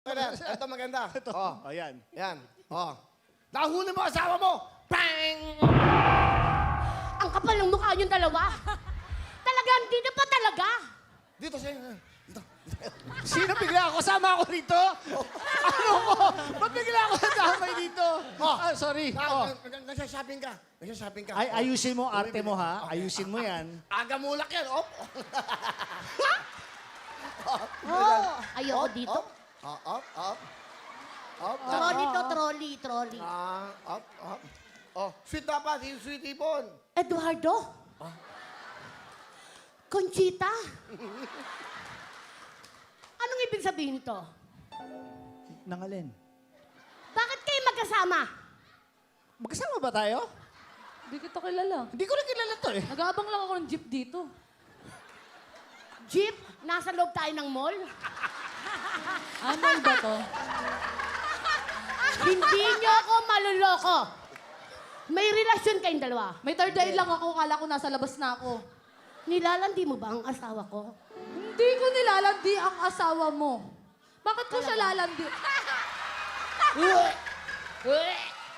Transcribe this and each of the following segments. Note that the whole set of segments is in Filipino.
Ito maganda. Oh, Ayan. yan. Oh. Nahuli mo asawa mo! Bang! Ang kapal ng mukha niyong dalawa. Talagang, hindi na pa talaga. Dito siya. Dito. Sino bigla ako? Kasama ako rito? Ano ko? Ba't bigla ako kasama dito? Oh. Ah, sorry. Oh. Nagsashopping ka. Nagsashopping ka. Ay, ayusin mo arte mo, ha? Ayusin mo yan. Aga mulak yan. Oh. Oh, ayoko dito. Up. Trolley to, trolley. Up. Oh, sweet dapat. Yung sweet ipon. Eduardo? Conchita? Anong ibig sabihin to? Nangalin. Bakit kayo magkasama? Magkasama ba tayo? Hindi kita kilala. Hindi ko rin kilala to eh. Nag-aabang lang ako ng jeep dito. Jeep? Nasa loob tayo ng mall? Amal ba to? Hindi niyo ako maluloko. May relasyon kayong dalawa. May third eye lang ako. Kala ko nasa labas na ako. Nilalandi mo ba ang asawa ko? Hindi ko nilalandi ang asawa mo. Bakit ko siya lalandi?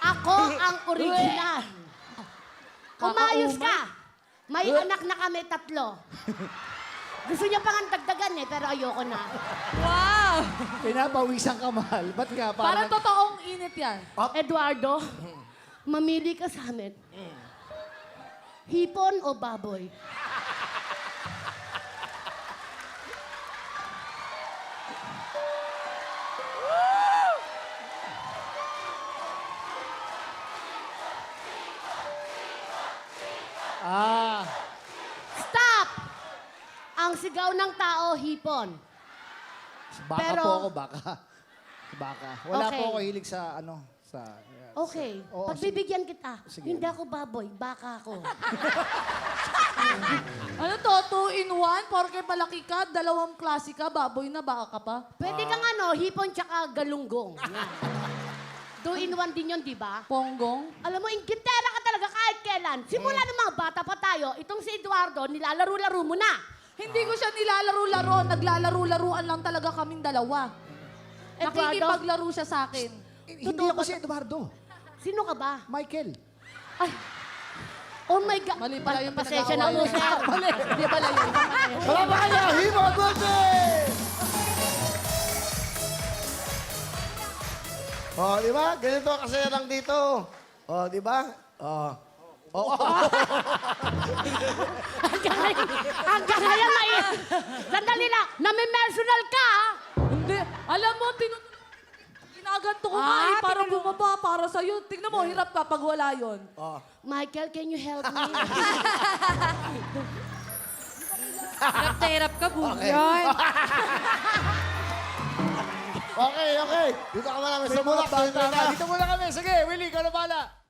Ako ang original. Kumayos ka. May anak na kami 3. Gusto niya pang dagdagan eh, pero ayoko na. Wow! Pinapawisan ka, mahal. Ba't ka? Parang totoong init yan. Eduardo, mamili ka sa amin. Hipon o baboy? Ah, Stop! Ang sigaw ng tao, hipon. baka Pero- po ako, baka. Baka. Wala Okay. po ako hilig sa ano, sa... Okay, Oo, pagbibigyan kita. Sige. Hindi ako baboy, baka ako. Ano to? 2 in 1? Porke malaki ka, 2 klase ka, baboy na, baka ka pa. Pwede kang ano, hipon tsaka galunggong. 2 in 1 din yun, di ba? Ponggong? Alam mo, ingkitera ka talaga kahit kailan. Simula ng mga bata pa tayo, itong si Eduardo, nilalaro-laro mo na. Hindi ko siya nilalaro-laro. Naglalaro-laruan lang talaga kaming dalawa. Eduardo? Nakikipaglaro siya sa akin. Hindi Totoo ako ba si Eduardo. Sino ka ba? Michael. Ay, oh my God. Mali pala yung Pasensya na po, pinag-aawayan. sir. Mali. Hindi pala yun. Salamat kayo! Himo Birthday! Oh, di ba? Ganito kasi lang dito. Oh, di ba? Oh. Hanggang ngayon na eh. Sandali lang, nami-personal ka, ha? Hindi. Alam mo, ginaganto ko nga eh. Parang bumaba para sa'yo. Tingnan mo, hirap ka pag wala yun. Michael, can you help me? Hirap na hirap ka, Okay. Okay. Dito ka namin sa Mulak. Dito muna kami. Sige, Willie, ikaw na bala.